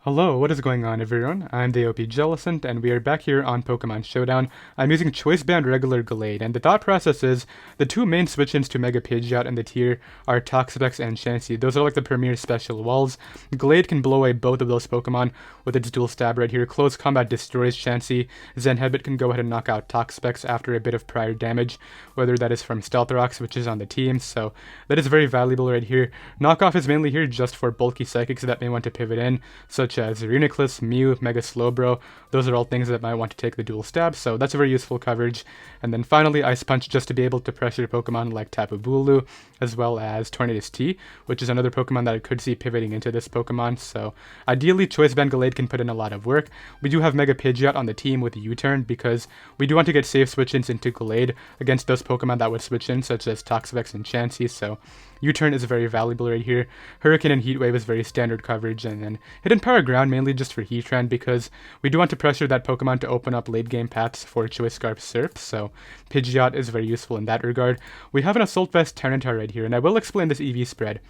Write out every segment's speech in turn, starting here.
Hello, what is going on everyone? I'm the OPJellicent, and we are back here on Pokemon Showdown. I'm using Choice Band Regular Gallade, and the thought process is, the two main switch-ins to Mega Pidgeot in the tier are Toxapex and Chansey. Those are like the premier special walls. Gallade can blow away both of those Pokemon with its dual stab right here. Close combat destroys Chansey. Zen Headbutt can go ahead and knock out Toxapex after a bit of prior damage, whether that is from Stealth Rocks, which is on the team, so that is very valuable right here. Knockoff is mainly here just for bulky Psychics that may want to pivot in, such as Reuniclus, Mew, Mega Slowbro. Those are all things that might want to take the dual stab, so that's a very useful coverage. And then finally, Ice Punch just to be able to pressure Pokemon like Tapu Bulu, as well as Tornadus T, which is another Pokemon that I could see pivoting into this Pokemon. So ideally, Choice Band Gallade can put in a lot of work. We do have Mega Pidgeot on the team with U-Turn because we do want to get safe switch-ins into Gallade against those Pokemon that would switch in, such as Toxapex and Chansey, so U-Turn is very valuable right here. Hurricane and Heat Wave is very standard coverage, and then Hidden Power Ground mainly just for Heatran because we do want to pressure that Pokemon to open up late game paths for Choice Scarf Serp, so Pidgeot is very useful in that regard. We have an Assault Vest Tyranitar right here, and I will explain this EV spread.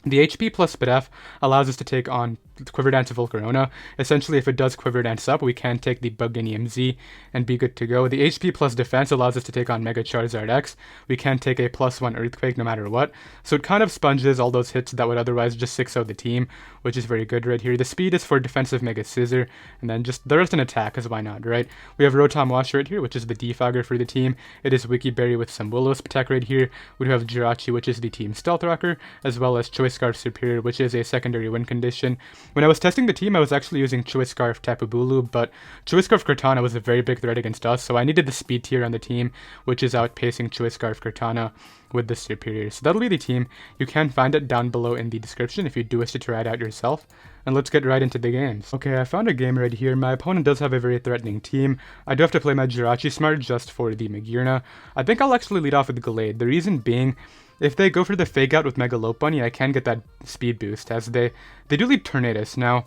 The HP plus Spadef allows us to take on Quiver Dance Volcarona. Essentially, if it does Quiver Dance up, we can take the Bug-In EMZ and be good to go. The HP plus Defense allows us to take on Mega Charizard X. We can take a +1 Earthquake no matter what. So it kind of sponges all those hits that would otherwise just 6-0 the team, which is very good right here. The speed is for defensive Mega Scissor, and then just the rest in attack, because why not, right? We have Rotom Wash right here, which is the defogger for the team. It is Wiki Berry with some Will-O-Wisp attack right here. We do have Jirachi, which is the team Stealth Rocker, as well as Choice Scarf Superior, which is a secondary win condition. When I was testing the team, I was actually using Choice Scarf Tapu Bulu, but Choice Scarf Cortana was a very big threat against us, so I needed the speed tier on the team, which is outpacing Choice Scarf Cortana with the Superior. So that'll be the team. You can find it down below in the description if you do wish to try it out yourself. And let's get right into the games. Okay, I found a game right here. My opponent does have a very threatening team. I do have to play my Jirachi Smart just for the Magearna. I think I'll actually lead off with Gallade. The reason being, if they go for the Fake Out with Mega Lopunny, I can get that speed boost, as they do lead Tornadus. Now,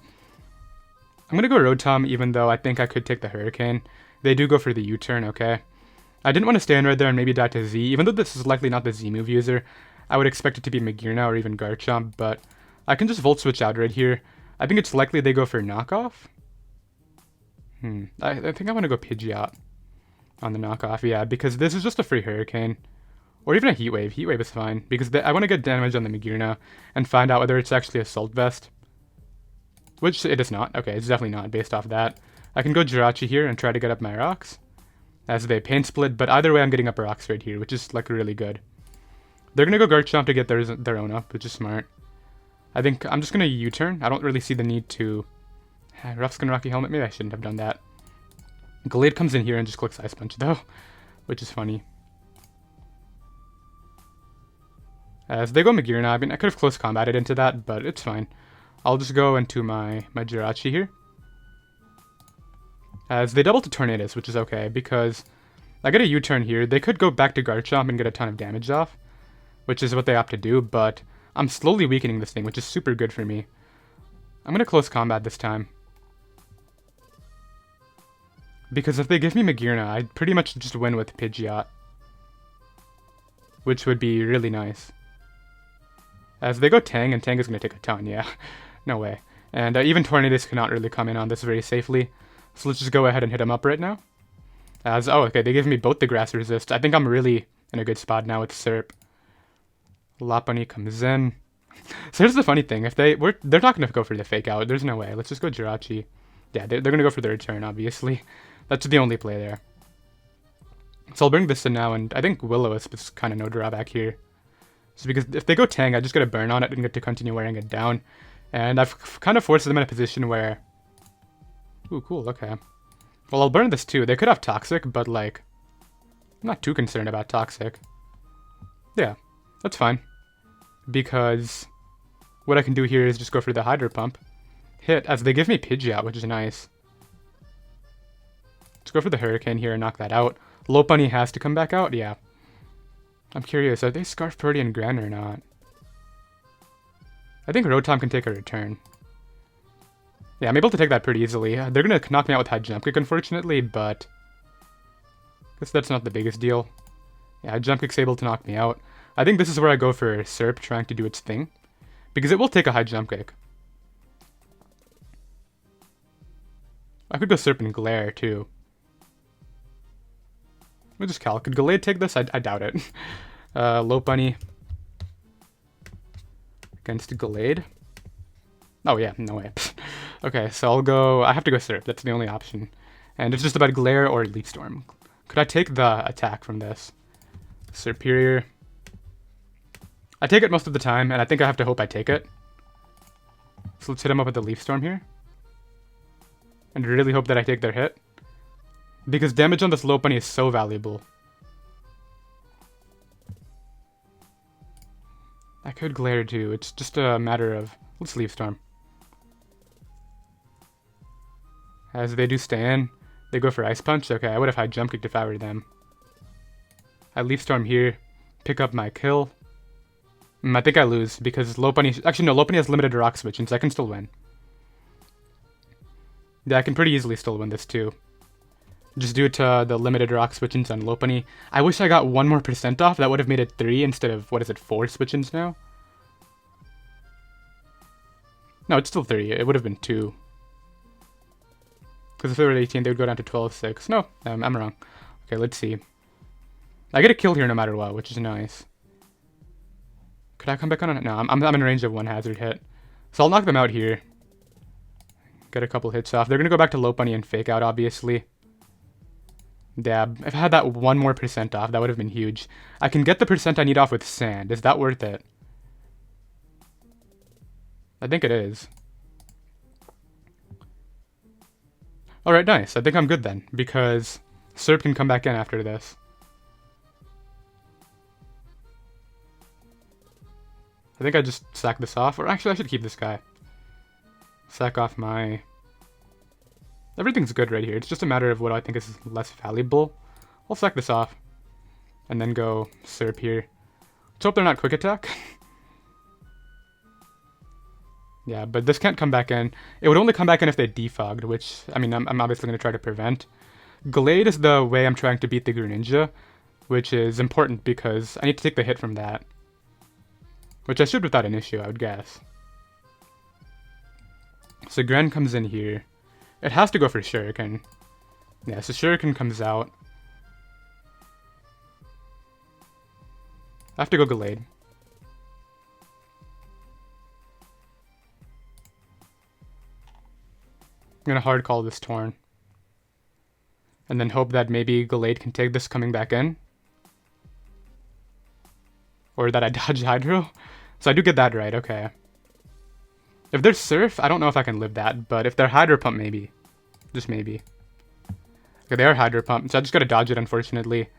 I'm gonna go Rotom, even though I think I could take the Hurricane. They do go for the U-turn, okay. I didn't want to stand right there and maybe die to Z. Even though this is likely not the Z move user, I would expect it to be Magearna or even Garchomp, but I can just Volt Switch out right here. I think it's likely they go for knockoff. I think I want to go Pidgeot on the knockoff, yeah, because this is just a free Hurricane. Or even a Heat Wave. Heat Wave is fine, because I want to get damage on the Magearna and find out whether it's actually Assault Vest. Which it is not. Okay, it's definitely not based off that. I can go Jirachi here and try to get up my rocks, as they Pain Split, but either way I'm getting up rocks right here, which is like really good. They're going to go Garchomp to get their own up, which is smart. I think I'm just going to U-turn. I don't really see the need to... Rough Skin Rocky Helmet, maybe I shouldn't have done that. Gallade comes in here and just clicks Ice Punch though, which is funny. As they go Magearna, I mean, I could have close combated into that, but it's fine. I'll just go into my Jirachi here. As they double to Tornadus, which is okay, because I get a U-turn here. They could go back to Garchomp and get a ton of damage off, which is what they opt to do, but I'm slowly weakening this thing, which is super good for me. I'm going to close combat this time. Because if they give me Magearna, I'd pretty much just win with Pidgeot, which would be really nice. As they go Tang, and Tang is going to take a ton, yeah. No way. And even Tornadus cannot really come in on this very safely. So let's just go ahead and hit him up right now. As, oh, okay, they give me both the Grass Resist. I think I'm really in a good spot now with Serp. Lopunny comes in. So here's the funny thing. If they're not going to go for the Fake Out. There's no way. Let's just go Jirachi. Yeah, they're going to go for the return, obviously. That's the only play there. So I'll bring this in now, and I think Will-O-Wisp is kind of no drawback here. So because if they go Tang, I just get a burn on it and get to continue wearing it down. And I've kind of forced them in a position where... Ooh, cool, okay. Well, I'll burn this too. They could have Toxic, but like... I'm not too concerned about Toxic. Yeah, that's fine. Because what I can do here is just go for the Hydro Pump. Hit, as they give me Pidgeot, which is nice. Let's go for the Hurricane here and knock that out. Lopunny has to come back out? Yeah. I'm curious, are they Scarf Purdy and Gran or not? I think Rotom can take a return. Yeah, I'm able to take that pretty easily. They're going to knock me out with High Jump Kick, unfortunately, but... I guess that's not the biggest deal. Yeah, Jump Kick's able to knock me out. I think this is where I go for Serp trying to do its thing, because it will take a High Jump Kick. I could go Serpent Glare, too. Let me just cal. Could Gallade take this? I doubt it. Lopunny against Gallade. Oh, yeah, no way. Okay, so I'll go... I have to go Serp. That's the only option. And it's just about Glare or Leaf Storm. Could I take the attack from this? Superior. I take it most of the time, and I think I have to hope I take it. So let's hit him up with the Leaf Storm here. And really hope that I take their hit. Because damage on this Lopunny is so valuable. I could Glare too. It's just a matter of... Let's Leaf Storm. As they do stay in, they go for Ice Punch. Okay, I would have high Jump Kicked if I were them. I Leaf Storm here. Pick up my kill. I think I lose because Lopunny... Actually, no, Lopunny has limited Rock Switch, and so I can still win. Yeah, I can pretty easily still win this too. Just due to the limited Rock Switch-ins on Lopunny. I wish I got 1 more % off. That would have made it 3 instead of, what is it, 4 Switch-ins now? No, it's still 3. It would have been 2. Because if they were at 18, they would go down to 12-6. No, I'm wrong. Okay, let's see. I get a kill here no matter what, which is nice. Could I come back on it? No, I'm in range of 1 hazard hit. So I'll knock them out here. Get a couple hits off. They're going to go back to Lopunny and Fake Out, obviously. Dab. If I had that 1 more % off, that would have been huge. I can get the % I need off with Sand. Is that worth it? I think it is. Alright, nice. I think I'm good then, because Serp can come back in after this. I think I just sack this off, or actually I should keep this guy. Sack off my... Everything's good right here. It's just a matter of what I think is less valuable. I'll sack this off. And then go Serp here. Let's hope they're not Quick Attack. Yeah, but this can't come back in. It would only come back in if they defogged, which, I mean, I'm obviously going to try to prevent. Gallade is the way I'm trying to beat the Greninja, which is important because I need to take the hit from that. Which I should without an issue, I would guess. So Gren comes in here. It has to go for Shuriken. Yeah, so Shuriken comes out. I have to go Gallade. I'm gonna hard call this Torn. And then hope that maybe Gallade can take this coming back in. Or that I dodge Hydro. So I do get that right, okay. If there's Surf, I don't know if I can live that, but if they're Hydro Pump, maybe. Just maybe. Okay, they are Hydro Pump, so I just gotta dodge it, unfortunately.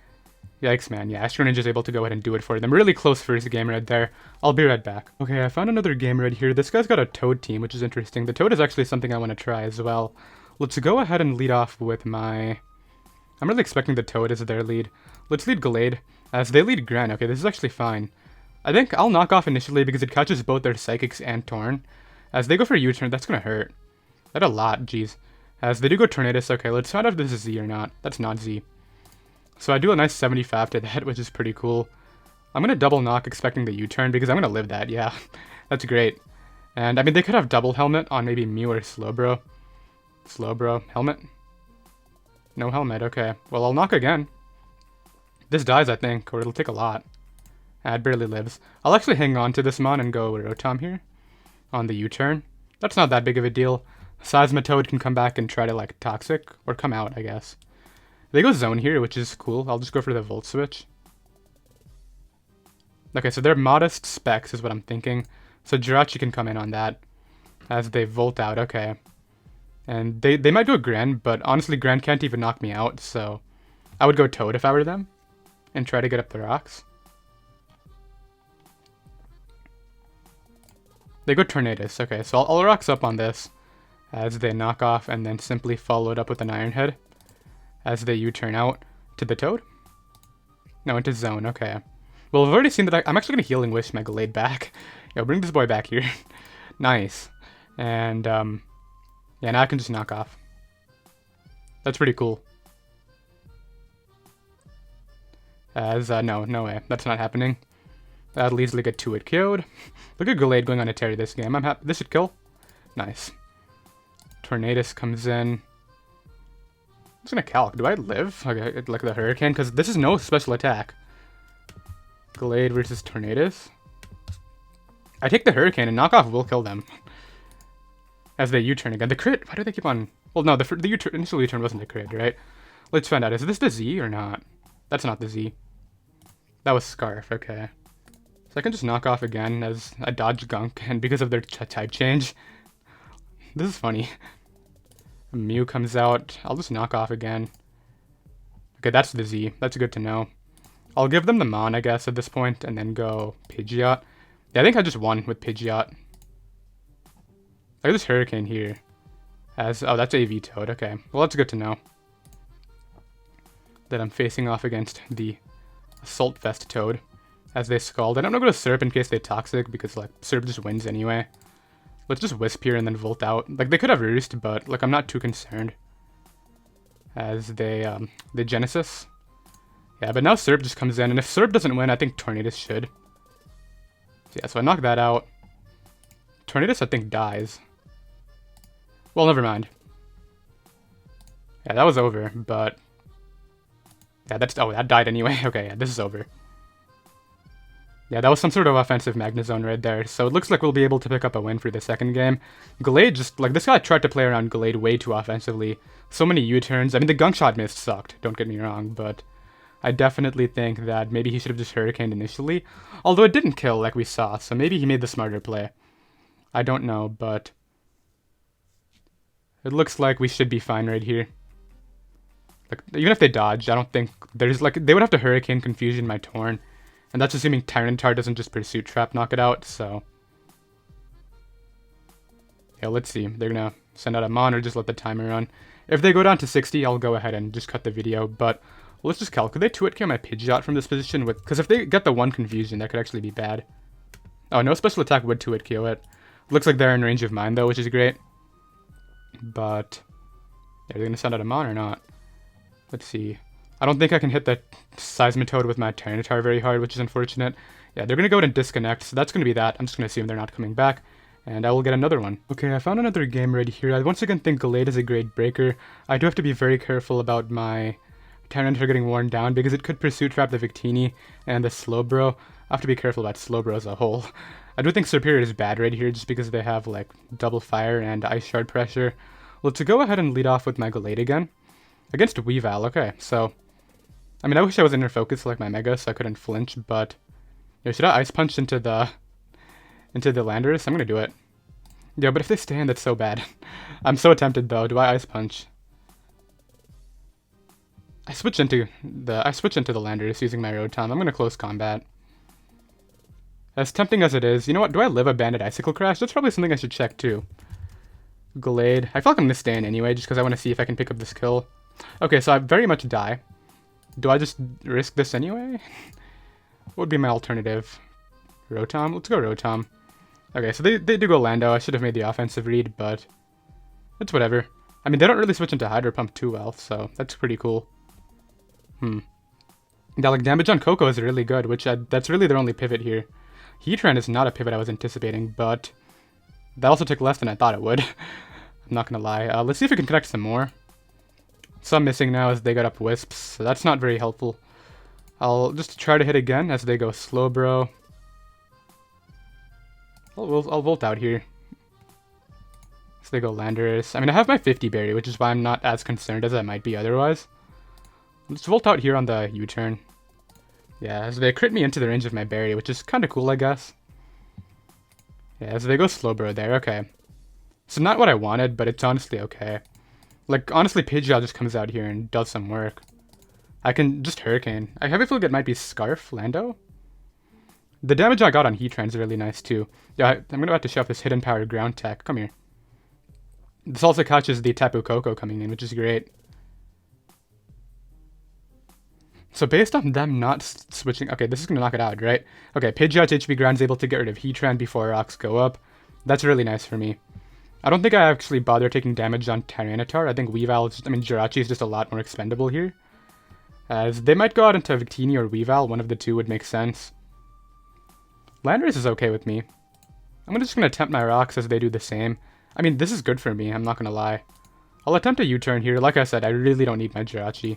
Yikes, man. Yeah, Astro Ninja's able to go ahead and do it for them. Really close first game right there. I'll be right back. Okay, I found another game right here. This guy's got a Toad team, which is interesting. The Toad is actually something I want to try as well. Let's go ahead and lead off with my... I'm really expecting the Toad as their lead. Let's lead Gallade, as they lead Gren. Okay, this is actually fine. I think I'll knock off initially because it catches both their Psychics and Torn. As they go for a U-turn, that's gonna hurt. That a lot, jeez. As they do go Tornadus, okay, let's find out if this is Z or not. That's not Z. So I do a nice 75 to that, which is pretty cool. I'm gonna double knock expecting the U-turn because I'm gonna live that, yeah. That's great. And I mean, they could have double helmet on maybe Mew or Slowbro. Slowbro, helmet? No helmet, okay. Well, I'll knock again. This dies, I think, or it'll take a lot. It barely lives. I'll actually hang on to this Mon and go Rotom here on the U-turn. That's not that big of a deal. Seismitoad can come back and try to, like, Toxic, or come out, I guess. They go Zone here, which is cool. I'll just go for the Volt Switch. Okay, so they're modest specs is what I'm thinking. So Jirachi can come in on that as they Volt out, okay. And they might go Gren, but honestly Gren can't even knock me out, so I would go Toad if I were them and try to get up the rocks. They go Tornadus, okay, so I'll rocks up on this as they knock off and then simply follow it up with an Iron Head as they U-turn out to the Toad. No, into Zone, okay. Well, we've already seen that I'm actually going to Healing Wish my Gallade back. Yo, bring this boy back here. Nice. And, yeah, now I can just knock off. That's pretty cool. As, no way. That's not happening. That'll easily get 2-hit KO'd. Look at Gallade going on a Terry this game. I'm happy. This should kill. Nice. Tornadus comes in. just gonna calc. Do I live? Like the Hurricane? Because this is no special attack. Gallade versus Tornadus. I take the Hurricane and knockoff will kill them. As they U-turn again. The crit, why do they keep on... Well, no, the initial U-turn wasn't a crit, right? Let's find out. Is this the Z or not? That's not the Z. That was Scarf, okay. So I can just knock off again as I dodge Gunk, and because of their type change. This is funny. Mew comes out. I'll just knock off again. Okay, that's the Z. That's good to know. I'll give them the Mon, I guess, at this point, and then go Pidgeot. Yeah, I think I just won with Pidgeot. Look at this Hurricane here. Oh, that's AV Toad. Okay, well, that's good to know. That I'm facing off against the Assault Vest Toad as they Scald. I don't know go to Serp in case they Toxic, because, like, Serp just wins anyway. Let's just Wisp here and then Volt out. Like, they could have Roost, but, like, I'm not too concerned. As they Genesis. Yeah, but now Serp just comes in, and if Serp doesn't win, I think Tornadus should. So yeah, so I knock that out. Tornadus, I think, dies. Well, never mind. Yeah, that was over, but... Yeah, oh, that died anyway. Okay, yeah, this is over. Yeah, that was some sort of offensive Magnezone right there, so it looks like we'll be able to pick up a win for the second game. Gallade just, like, this guy tried to play around Gallade way too offensively. So many U-turns. I mean, the Gunk Shot miss sucked, don't get me wrong, but... I definitely think that maybe he should have just Hurricaned initially. Although it didn't kill like we saw, so maybe he made the smarter play. I don't know, but... It looks like we should be fine right here. Like, even if they dodged, I don't think there's like... They would have to Hurricane Confusion my Torn. And that's assuming Tyranitar doesn't just Pursuit Trap knock it out, so... Yeah, let's see. They're gonna send out a Mon or just let the timer run. If they go down to 60, I'll go ahead and just cut the video, but... Let's just calculate. Could they 2-hit KO my Pidgeot from this position with... Because if they get the one Confusion, that could actually be bad. Oh, no special attack would 2-hit KO it. Looks like they're in range of mine, though, which is great. But... Are they going to send out a Mon or not? Let's see. I don't think I can hit the Seismitoad with my Tyranitar very hard, which is unfortunate. Yeah, they're going to go ahead and disconnect, so that's going to be that. I'm just going to assume they're not coming back. And I will get another one. Okay, I found another game right here. I once again think Gallade is a great breaker. I do have to be very careful about my... Tyranitar getting worn down because it could Pursuit Trap the Victini and the Slowbro. I have to be careful about Slowbro as a whole. I do think Serperior is bad right here just because they have like double fire and Ice Shard pressure. Well, to go ahead and lead off with my Gallade again. Against Weavile, okay, so... I mean, I wish I was Inner Focus like my Mega so I couldn't flinch, but... Yeah, should I Ice Punch into the Landorus? I'm gonna do it. Yeah, but if they stand, that's so bad. I'm so tempted though. Do I Ice Punch? I switch into the Landorus using my Rotom. I'm gonna close combat. As tempting as it is, you know what? Do I live a Banded Icicle Crash? That's probably something I should check too. Gallade. I feel like I'm gonna stay in anyway, just because I want to see if I can pick up this kill. Okay, so I very much die. Do I just risk this anyway? What would be my alternative? Rotom? Let's go Rotom. Okay, so they do go Lando. I should have made the offensive read, but it's whatever. I mean, they don't really switch into Hydro Pump too well, so that's pretty cool. Yeah, like, damage on Coco is really good, that's really their only pivot here. Heatran is not a pivot I was anticipating, but that also took less than I thought it would. I'm not gonna lie. Let's see if we can connect some more. Some missing now as they got up Wisps, so that's not very helpful. I'll just try to hit again as they go Slowbro. I'll Volt out here. As they go Landorus. I mean, I have my 50 Berry, which is why I'm not as concerned as I might be otherwise. Let's Volt out here on the U-turn. Yeah, so they crit me into the range of my Berry, which is kind of cool, I guess. Yeah, so they go Slowbro there, okay. So not what I wanted, but it's honestly okay. Like, honestly, Pidgeot just comes out here and does some work. I can just Hurricane. I have a feeling it might be Scarf, Lando? The damage I got on Heatran is really nice, too. Yeah, I'm gonna have to shove this Hidden Power Ground Tech. Come here. This also catches the Tapu Koko coming in, which is great. So based on them not switching... Okay, this is going to knock it out, right? Okay, Pidgeot's HP Ground is able to get rid of Heatran before rocks go up. That's really nice for me. I don't think I actually bother taking damage on Tyranitar. I think Weavile... Jirachi is just a lot more expendable here. As they might go out into Victini or Weavile. One of the two would make sense. Landorus is okay with me. I'm just going to tempt my rocks as they do the same. I mean, this is good for me. I'm not going to lie. I'll attempt a U-turn here. Like I said, I really don't need my Jirachi.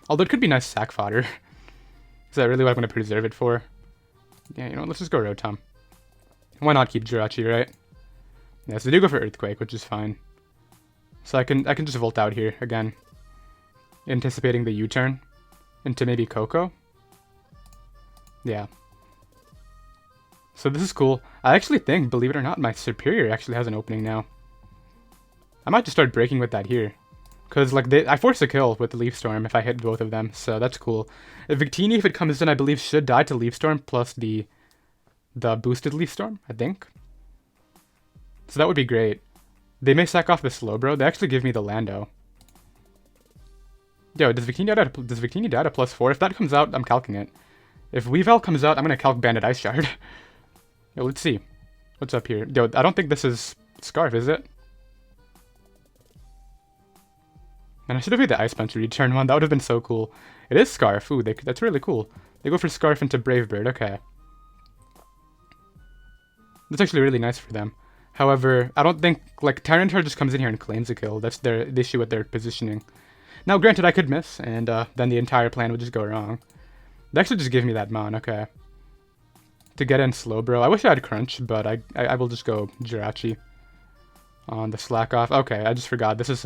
Although it could be nice sack fodder. Is that really what I'm going to preserve it for? Yeah, you know what, let's just go Rotom. Why not keep Jirachi, right? Yeah, so they do go for Earthquake, which is fine. So I can just Volt out here, again. Anticipating the U-turn. Into maybe Coco. Yeah. So this is cool. I actually think, believe it or not, my Superior actually has an opening now. I might just start breaking with that here. Because, like, I force a kill with the Leaf Storm if I hit both of them, so that's cool. Victini, if it comes in, I believe should die to Leaf Storm plus the boosted Leaf Storm, I think. So that would be great. They may sack off the Slowbro. They actually give me the Lando. Yo, does Victini die to +4? If that comes out, I'm calcing it. If Weavile comes out, I'm going to calc Bandit Ice Shard. Yo, let's see. What's up here? Yo, I don't think this is Scarf, is it? And I should have made the Ice Punch return one. That would have been so cool. It is Scarf. Ooh, that's really cool. They go for Scarf into Brave Bird. Okay. That's actually really nice for them. However, I don't think, like, Tyranitar just comes in here and claims a kill. That's the issue with their positioning. Now, granted, I could miss, and then the entire plan would just go wrong. They actually just give me that Mon, okay. To get in Slowbro. I wish I had Crunch, but I will just go Jirachi on the Slack Off. Okay, I just forgot. This is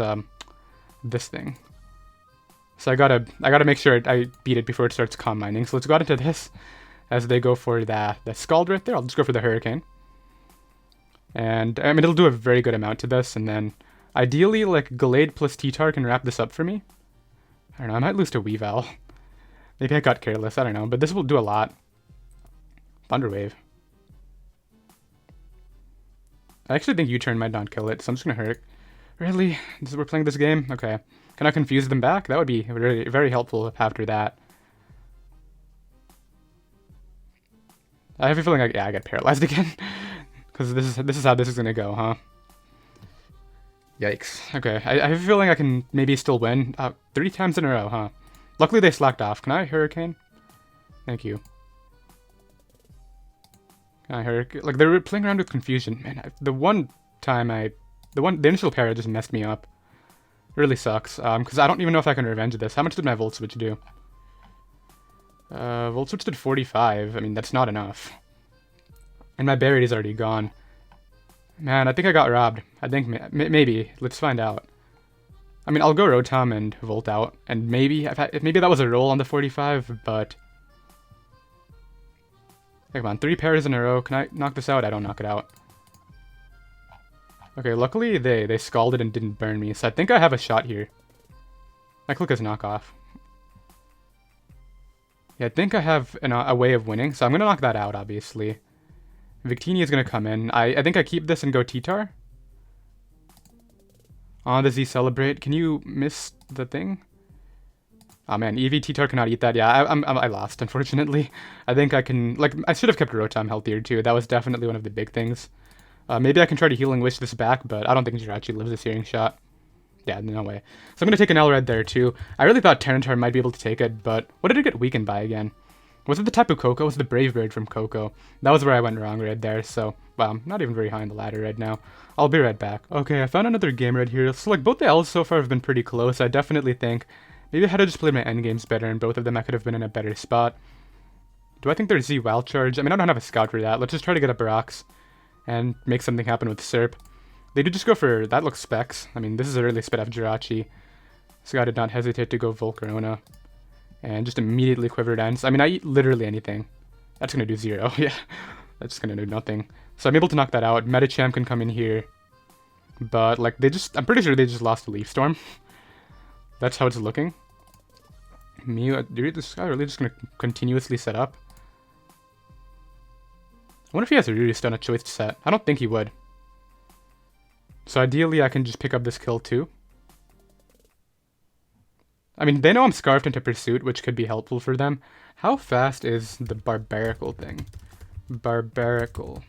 this thing. So I gotta make sure I beat it before it starts Calm Mining. So let's go out into this as they go for the Scald right there. I'll just go for the Hurricane. And I mean, it'll do a very good amount to this, and then ideally, like, Gallade plus T-Tar can wrap this up for me. I don't know, I might lose to Weavile. Maybe I got careless, I don't know, but this will do a lot. Thunder Wave. I actually think U-turn might not kill it, so I'm just gonna hurt. Really? We're playing this game? Okay. Can I confuse them back? That would be very, very helpful after that. I have a feeling I get paralyzed again. Because this is how this is gonna go, huh? Yikes. Okay, I have a feeling I can maybe still win. 3 times in a row, huh? Luckily they slacked off. Can I Hurricane? Thank you. Can I Hurricane? Like, they were playing around with confusion. Man, the initial para just messed me up. It really sucks. Because I don't even know if I can revenge this. How much did my Volt Switch do? Volt Switch did 45. I mean, that's not enough. And my Buried is already gone. Man, I think I got robbed. I think maybe. Let's find out. I mean, I'll go Rotom and Volt out, and maybe maybe that was a roll on the 45, but hey, come on, 3 pairs in a row. Can I knock this out? I don't knock it out. Okay, luckily they scalded and didn't burn me, so I think I have a shot here. My Click is knockoff. Yeah, I think I have a way of winning, so I'm gonna knock that out, obviously. Victini is going to come in. I think I keep this and go T-Tar. On the Z Celebrate. Can you miss the thing? Oh man, EV T-Tar cannot eat that. Yeah, I lost, unfortunately. I think I can... Like, I should have kept Rotom healthier too. That was definitely one of the big things. Maybe I can try to Healing Wish this back, but I don't think Jirachi lives this Hearing Shot. Yeah, no way. So I'm going to take an L-Red there too. I really thought Tyranitar might be able to take it, but what did it get weakened by again? Was it the type of Coco? It was the Brave Bird from Coco. That was where I went wrong right there, so... Wow, I'm not even very high on the ladder right now. I'll be right back. Okay, I found another game right here. So, like, both the L's so far have been pretty close. I definitely think... Maybe I had to just play my endgames better, and both of them I could have been in a better spot. Do I think there's Z Wild Charge? I mean, I don't have a Scout for that. Let's just try to get a Brox and make something happen with Serp. They did just go for... That looks Specs. I mean, this is a really sped up Jirachi. So I did not hesitate to go Volcarona. And just immediately Quiver Dance. I mean, I eat literally anything. That's gonna do 0. Yeah, that's gonna do nothing. So I'm able to knock that out. Medicham can come in here. But, like, I'm pretty sure they just lost the Leaf Storm. That's how it's looking. Mew, this guy really just gonna continuously set up? I wonder if he has a Ruri Stone, a choice set. I don't think he would. So ideally, I can just pick up this kill too. I mean, they know I'm Scarfed into Pursuit, which could be helpful for them. How fast is the Barbarical thing? Barbarical.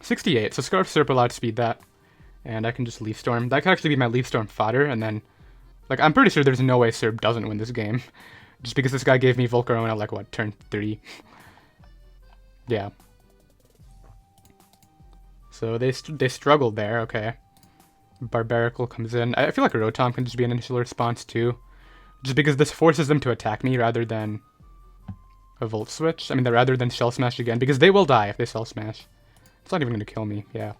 68, so Scarf Serp allowed to speed that. And I can just Leaf Storm. That could actually be my Leaf Storm fodder, and then... Like, I'm pretty sure there's no way Serp doesn't win this game. Just because this guy gave me Volcarona, like, what, turn 3? Yeah. So they struggled there, okay. Barbarical comes in. I feel like a Rotom can just be an initial response too. Just because this forces them to attack me rather than a Volt Switch. I mean, rather than Shell Smash again, because they will die if they Shell Smash. It's not even going to kill me, yeah.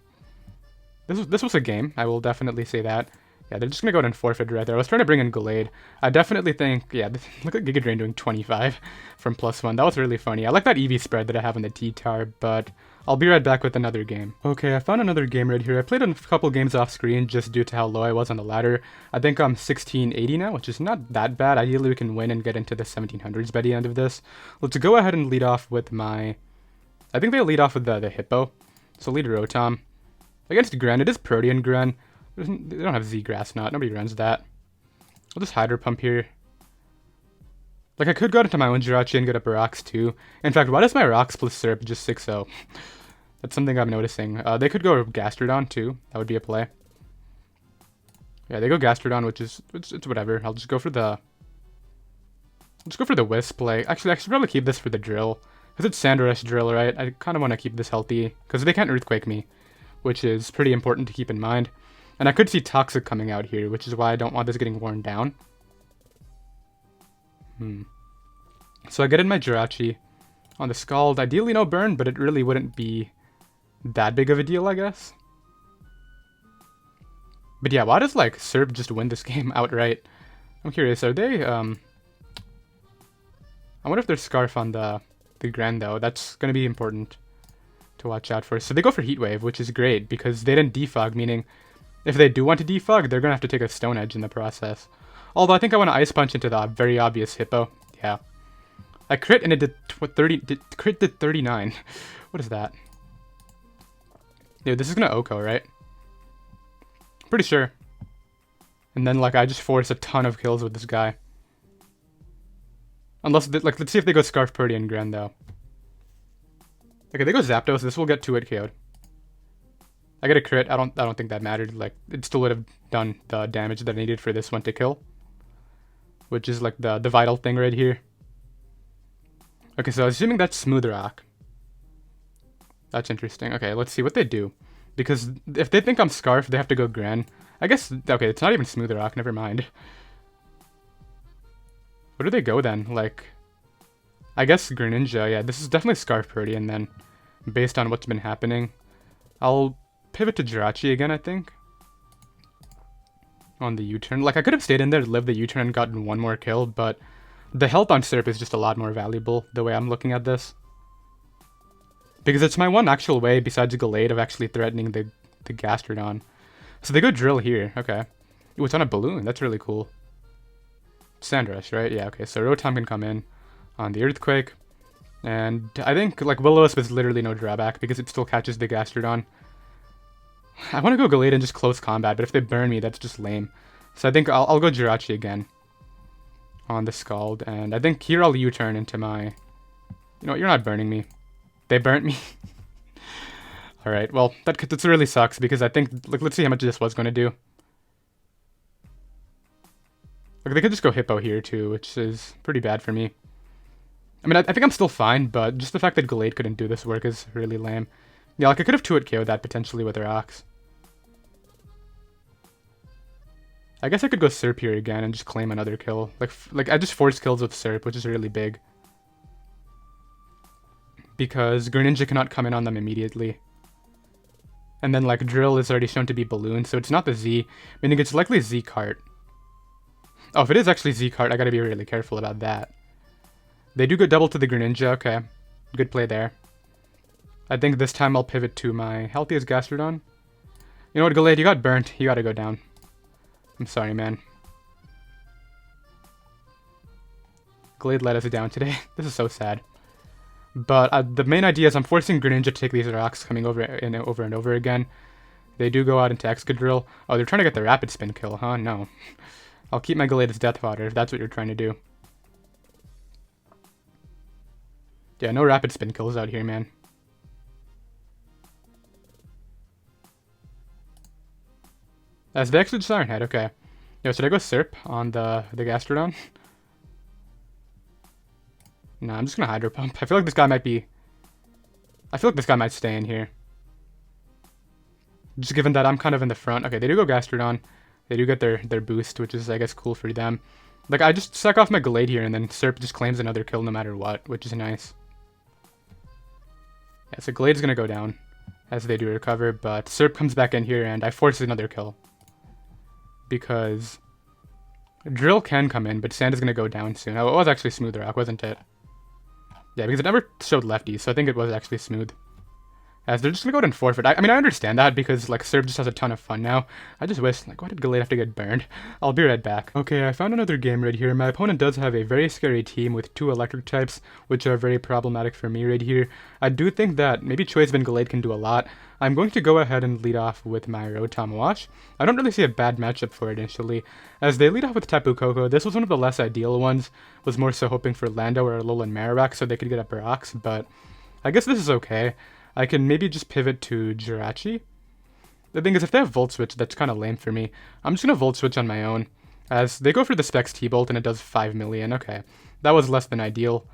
This was a game, I will definitely say that. Yeah, they're just going to go ahead and forfeit right there. I was trying to bring in Gallade. I definitely think, yeah, look at Giga Drain doing 25 from +1. That was really funny. I like that EV spread that I have on the T-Tar, but I'll be right back with another game. Okay, I found another game right here. I played a couple games off screen just due to how low I was on the ladder. I think I'm 1680 now, which is not that bad. Ideally, we can win and get into the 1700s by the end of this. Let's go ahead and lead off with my... I think they lead off with the Hippo. So lead Rotom. Against Gren, it is Protean Gren. They don't have Z-Grass Knot. Nobody runs that. I'll just Hydro Pump here. Like, I could go into my own Jirachi and get up a Rocks too. In fact, why does my Rocks plus Syrup just 6-0? That's something I'm noticing. They could go Gastrodon too. That would be a play. Yeah, they go Gastrodon, which is it's whatever. I'll just go for the... Let's go for the Wisp play. Actually, I should probably keep this for the Drill. Because it's Sandrush Drill, right? I kind of want to keep this healthy. Because they can't Earthquake me. Which is pretty important to keep in mind. And I could see Toxic coming out here, which is why I don't want this getting worn down. So I get in my Jirachi on the Scald. Ideally no burn, but it really wouldn't be that big of a deal, I guess. But yeah, why does, like, Serb just win this game outright? I'm curious, are they, I wonder if there's Scarf on the Grand, though. That's going to be important to watch out for. So they go for Heat Wave, which is great, because they didn't defog, meaning... If they do want to defog, they're going to have to take a Stone Edge in the process. Although I think I want to Ice Punch into the very obvious Hippo. Yeah. I crit and it did 39. What is that? Dude, this is going to Oko, right? Pretty sure. And then, like, I just force a ton of kills with this guy. Unless, like, let's see if they go Scarf Purdy and Grand, though. Okay, they go Zapdos. This will get 2-hit KO'd. I get a crit. I don't think that mattered. Like, it still would have done the damage that I needed for this one to kill. Which is like the vital thing right here. Okay, so assuming that's Smooth Rock. That's interesting. Okay, let's see what they do. Because if they think I'm Scarf, they have to go Gran. I guess, okay, it's not even Smooth Rock, never mind. What do they go then? Like, I guess Greninja, yeah, this is definitely Scarf Purdy, and then based on what's been happening, I'll pivot to Jirachi again, I think. On the U-turn. Like, I could have stayed in there, lived the U-turn, and gotten one more kill, but the health on Syrup is just a lot more valuable, the way I'm looking at this. Because it's my one actual way, besides Gallade, of actually threatening the Gastrodon. So they go Drill here, okay. Ooh, it's on a balloon, that's really cool. Sandrush, right? Yeah, okay, so Rotom can come in on the Earthquake. And I think, like, Will-O-Wisp is literally no drawback, because it still catches the Gastrodon. I want to go Gallade and just close combat, but if they burn me, that's just lame. So I think I'll go Jirachi again on the Scald, and I think here I'll U-turn into my... You know what, you're not burning me. They burnt me. Alright, well, that really sucks, because I think... Like, let's see how much this was going to do. Like, they could just go Hippo here, too, which is pretty bad for me. I mean, I think I'm still fine, but just the fact that Gallade couldn't do this work is really lame. Yeah, like, I could have 2-hit KO'd that potentially with Rocks. I guess I could go Serp here again and just claim another kill. Like I just force kills with Serp, which is really big. Because Greninja cannot come in on them immediately. And then, like, Drill is already shown to be Balloon, so it's not the Z, meaning it's likely Z-Cart. Oh, if it is actually Z-Cart, I gotta be really careful about that. They do go double to the Greninja, okay. Good play there. I think this time I'll pivot to my healthiest Gastrodon. You know what, Gallade, you got burnt. You gotta go down. I'm sorry, man. Gallade let us down today. This is so sad. But the main idea is I'm forcing Greninja to take these Rocks coming over and over again. They do go out into Excadrill. Oh, they're trying to get the Rapid Spin kill, huh? No. I'll keep my Gallade as Death Fodder if that's what you're trying to do. Yeah, no Rapid Spin kills out here, man. As they actually just Iron Head, okay. Yo, should I go Serp on the Gastrodon? No, I'm just gonna Hydro Pump. I feel like this guy might be... I feel like this guy might stay in here. Just given that I'm kind of in the front. Okay, they do go Gastrodon. They do get their boost, which is, I guess, cool for them. Like, I just suck off my Gallade here, and then Serp just claims another kill no matter what, which is nice. Yeah, so Gallade's gonna go down as they do recover, but Serp comes back in here, and I force another kill. Because Drill can come in, but Sand is gonna go down soon. Oh, it was actually Smooth Rock, wasn't it? Yeah, because it never showed lefties, so I think it was actually Smooth. As they're just gonna go ahead and forfeit. I mean, I understand that because, like, Serp just has a ton of fun now. I just wish, like, why did Gallade have to get burned? I'll be right back. Okay, I found another game right here. My opponent does have a very scary team with 2 electric types, which are very problematic for me right here. I do think that maybe Choice Band Gallade can do a lot. I'm going to go ahead and lead off with my Rotom Wash. I don't really see a bad matchup for it initially. As they lead off with Tapu Koko, this was one of the less ideal ones. Was more so hoping for Lando or Alolan Marowak so they could get up rocks, but I guess this is okay. I can maybe just pivot to Jirachi. The thing is, if they have Volt Switch, that's kind of lame for me. I'm just going to Volt Switch on my own. As they go for the Specs T-Bolt and it does 5 million. Okay, that was less than ideal.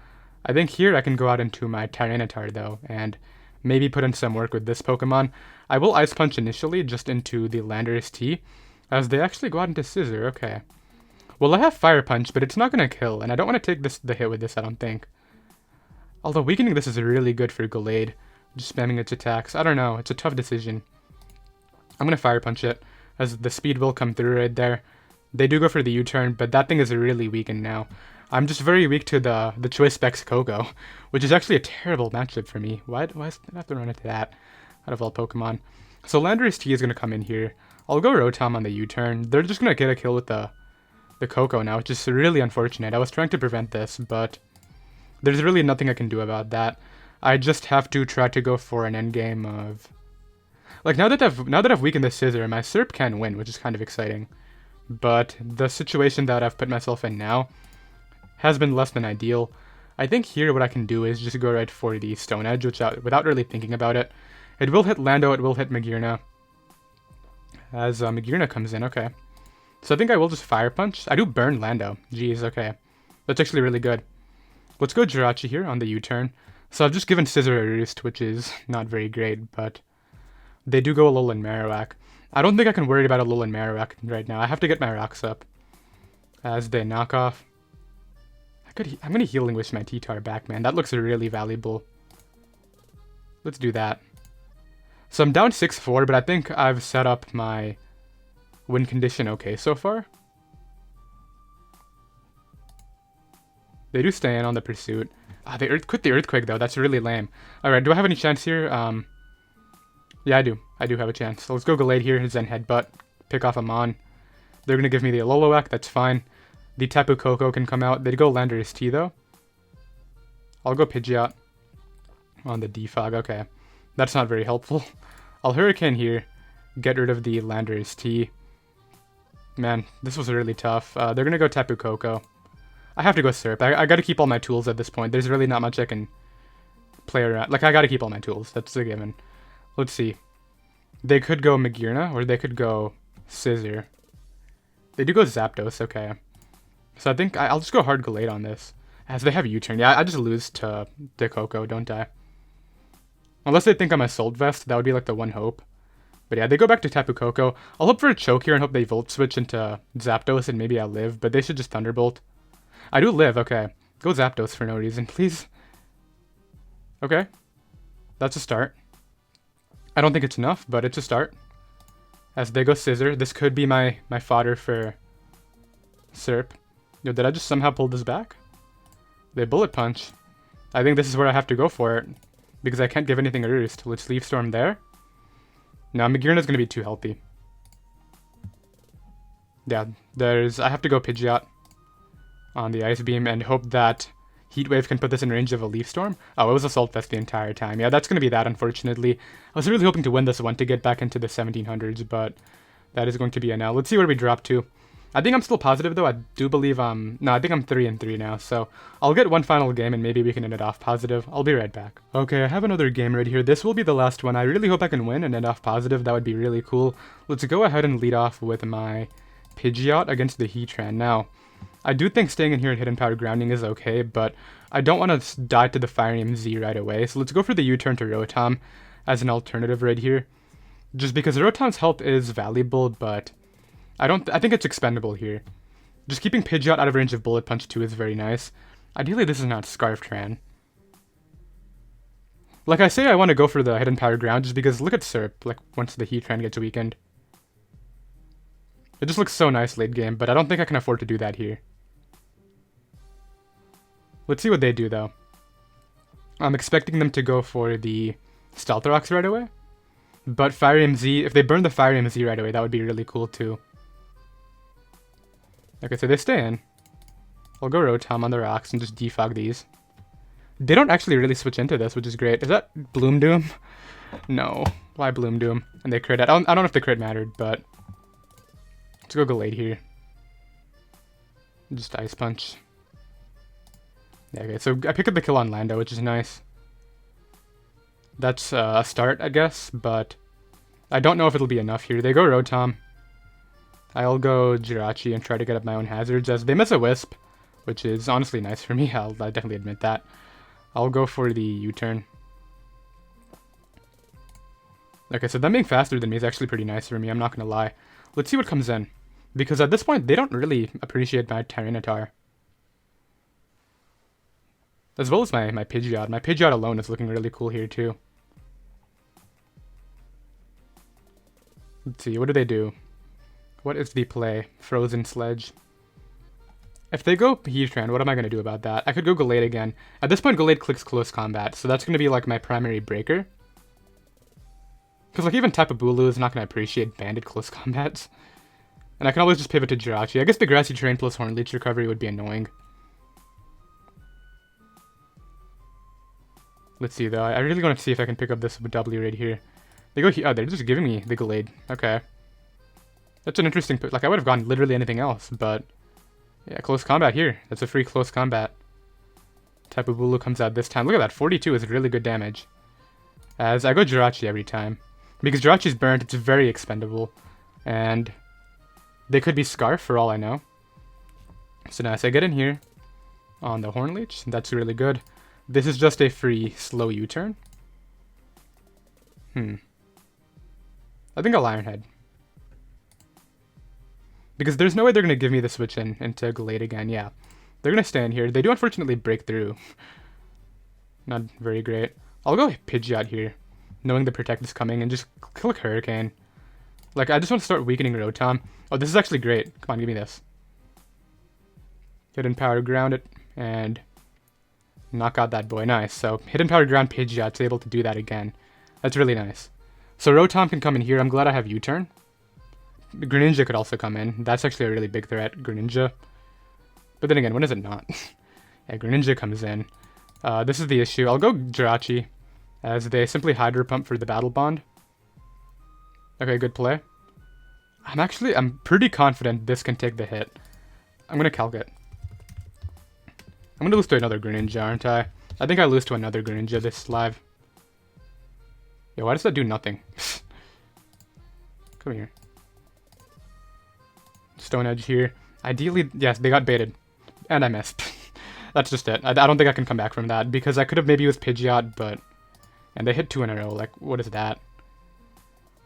I think here I can go out into my Tyranitar though, and maybe put in some work with this Pokemon. I will Ice Punch initially, just into the Landorus T, as they actually go out into Scissor. Okay. Well, I have Fire Punch, but it's not going to kill, and I don't want to take the hit with this, I don't think. Although weakening this is really good for Gallade. Just spamming its attacks. I don't know. It's a tough decision. I'm going to Fire Punch it, as the speed will come through right there. They do go for the U-turn, but that thing is really weakened now. I'm just very weak to the Choice Specs Koko, which is actually a terrible matchup for me. Why did I have to run into that out of all Pokemon? So Landorus T is going to come in here. I'll go Rotom on the U-turn. They're just going to get a kill with the Koko now, which is really unfortunate. I was trying to prevent this, but there's really nothing I can do about that. I just have to try to go for an endgame of... Like, now that I've weakened the Scissor, my Serp can win, which is kind of exciting. But the situation that I've put myself in now has been less than ideal. I think here what I can do is just go right for the Stone Edge, without really thinking about it. It will hit Lando, it will hit Magearna. As Magearna comes in, okay. So I think I will just Fire Punch. I do burn Lando. Jeez, okay. That's actually really good. Let's go Jirachi here on the U-turn. So I've just given Scissor a roost, which is not very great, but they do go Alolan Marowak. I don't think I can worry about Alolan Marowak right now. I have to get my rocks up. As they knock off. I'm going to Healing Wish my T-Tar back, man. That looks really valuable. Let's do that. So I'm down 6-4, but I think I've set up my win condition okay so far. They do stay in on the pursuit. They quit the Earthquake, though. That's really lame. Alright, do I have any chance here? Yeah, I do. I do have a chance. So let's go Gallade here. Zen Headbutt. Pick off a Mon. They're going to give me the Alolan. That's fine. The Tapu Koko can come out. They'd go Landorus T, though. I'll go Pidgeot on the Defog. Okay. That's not very helpful. I'll Hurricane here. Get rid of the Landorus T. Man, this was really tough. They're going to go Tapu Koko. I have to go Serp. I got to keep all my tools at this point. There's really not much I can play around. Like, I got to keep all my tools. That's a given. Let's see. They could go Magearna, or they could go Scissor. They do go Zapdos, okay. So I think I'll just go hard Gallade on this. As they have U-turn. Yeah, I just lose to Koko, don't I? Unless they think I'm a Soul Vest, that would be like the one hope. But yeah, they go back to Tapu Koko. I'll hope for a choke here and hope they Volt Switch into Zapdos and maybe I'll live, but they should just Thunderbolt. I do live, okay. Go Zapdos for no reason, please. Okay. That's a start. I don't think it's enough, but it's a start. As they go Scissor, this could be my fodder for Serp. Yo, did I just somehow pull this back? They Bullet Punch. I think this is where I have to go for it. Because I can't give anything a roost. Let's Leaf Storm there. No, Magearna's going to be too healthy. Yeah, I have to go Pidgeot on the Ice Beam and hope that Heat Wave can put this in range of a Leaf Storm. Oh, it was Assault Vest the entire time. Yeah, that's going to be that, unfortunately. I was really hoping to win this one to get back into the 1700s, but that is going to be a no. Let's see where we drop to. I think I'm still positive, though. I do believe no, I think I'm 3-3 now, so I'll get one final game and maybe we can end it off positive. I'll be right back. Okay, I have another game right here. This will be the last one. I really hope I can win and end off positive. That would be really cool. Let's go ahead and lead off with my Pidgeot against the Heatran. Now, I do think staying in here and Hidden Power Grounding is okay, but I don't want to die to the Fire Name Z right away, so let's go for the U-turn to Rotom as an alternative right here. Just because Rotom's help is valuable, but I think it's expendable here. Just keeping Pidgeot out of range of Bullet Punch too is very nice. Ideally, this is not Scarf-Tran. Like I say, I want to go for the Hidden Power Ground just because look at Serp, like once the Heatran gets weakened. It just looks so nice late game, but I don't think I can afford to do that here. Let's see what they do though. I'm expecting them to go for the Stealth Rocks right away. But Fire MZ, if they burn the Fire MZ right away, that would be really cool too. Okay, so they stay in. I'll go Rotom on the rocks and just defog these. They don't actually really switch into this, which is great. Is that Bloom Doom? No. Why Bloom Doom? And they crit. I don't know if the crit mattered, but let's go Gallade here. Just Ice Punch. Yeah, okay, so I pick up the kill on Lando, which is nice. That's a start, I guess, but I don't know if it'll be enough here. They go Rotom. I'll go Jirachi and try to get up my own hazards as they miss a Wisp, which is honestly nice for me. I'll definitely admit that. I'll go for the U-turn. Okay, so them being faster than me is actually pretty nice for me, I'm not gonna lie. Let's see what comes in. Because at this point, they don't really appreciate my Tyranitar. As well as my Pidgeot. My Pidgeot alone is looking really cool here too. Let's see, what do they do? What is the play? Frozen Sledge. If they go Heatran, what am I going to do about that? I could go Gallade again. At this point, Gallade clicks Close Combat, so that's going to be like my primary breaker. Because like even Tapu Bulu is not going to appreciate banded Close Combats. And I can always just pivot to Jirachi. I guess the Grassy Terrain plus Horn Leech recovery would be annoying. Let's see though, I really want to see if I can pick up this W right here. They go here, oh, they're just giving me the Gallade. Okay. That's an interesting, like I would have gone literally anything else, but yeah, Close Combat here. That's a free Close Combat. Tapu Bulu comes out this time. Look at that, 42 is really good damage. As I go Jirachi every time. Because Jirachi's burnt, it's very expendable. And they could be Scarf for all I know. So now as I get in here on the Horn Leech, that's really good. This is just a free slow U-turn. I think I'll Iron Head. Because there's no way they're going to give me the switch into Gallade again, yeah. They're going to stay in here. They do unfortunately break through. Not very great. I'll go Pidgeot here, knowing the Protect is coming, and just click Hurricane. Like, I just want to start weakening Rotom. Oh, this is actually great. Come on, give me this. Hidden Power, ground it, and knock out that boy. Nice. So, Hidden Power, ground Pidgeot's able to do that again. That's really nice. So, Rotom can come in here. I'm glad I have U-turn. Greninja could also come in. That's actually a really big threat, Greninja. But then again, when is it not? Yeah, Greninja comes in. This is the issue. I'll go Jirachi, as they simply Hydro Pump for the Battle Bond. Okay, good play. I'm pretty confident this can take the hit. I'm gonna calc it. I'm gonna lose to another Greninja, aren't I? I think I lose to another Greninja this live. Yeah, why does that do nothing? Come here. Stone Edge here. Ideally, yes, they got baited. And I missed. That's just it. I don't think I can come back from that, because I could have maybe used Pidgeot, but... And they hit 2 in a row, like, what is that?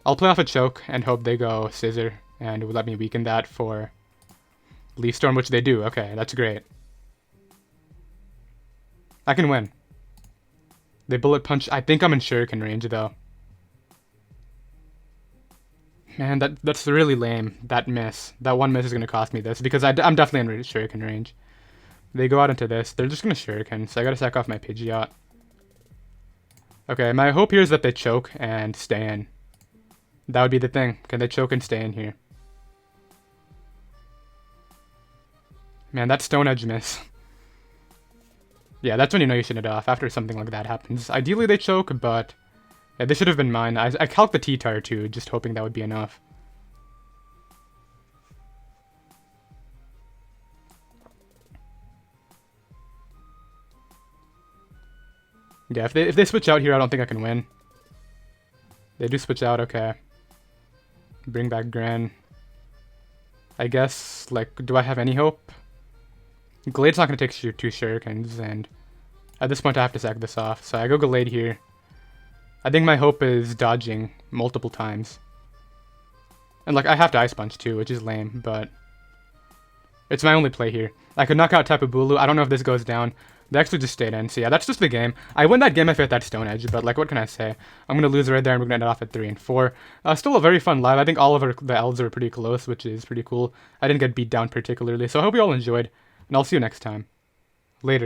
I'll play off a Choke and hope they go Scissor, and it will let me weaken that for Leaf Storm, which they do. Okay, that's great. I can win. They Bullet Punch. I think I'm in Shuriken range, though. Man, that's really lame, that miss. That one miss is going to cost me this, because I'm definitely in Shuriken range. They go out into this. They're just going to Shuriken, so I got to sack off my Pidgeot. Okay, my hope here is that they choke and stay in. That would be the thing. Can they choke and stay in here? Man, that Stone Edge miss. Yeah, that's when you know you shouldn't off, after something like that happens. Ideally they choke, but... Yeah, this should have been mine. I calced the T-Tar too, just hoping that would be enough. Yeah, if they switch out here, I don't think I can win. They do switch out, okay. Bring back Gran. I guess, like, do I have any hope? Gallade's not going to take 2 Shurikens, and at this point I have to sack this off. So I go Gallade here. I think my hope is dodging multiple times. And like, I have to Ice Punch too, which is lame, but it's my only play here. I could knock out Tapu Bulu. I don't know if this goes down. They actually just stayed in. So yeah, that's just the game. I win that game if I hit that Stone Edge, but like, what can I say? I'm going to lose right there, and we're going to end off at 3 and 4. Still a very fun live. I think all of the elves are pretty close, which is pretty cool. I didn't get beat down particularly, so I hope you all enjoyed, and I'll see you next time. Later.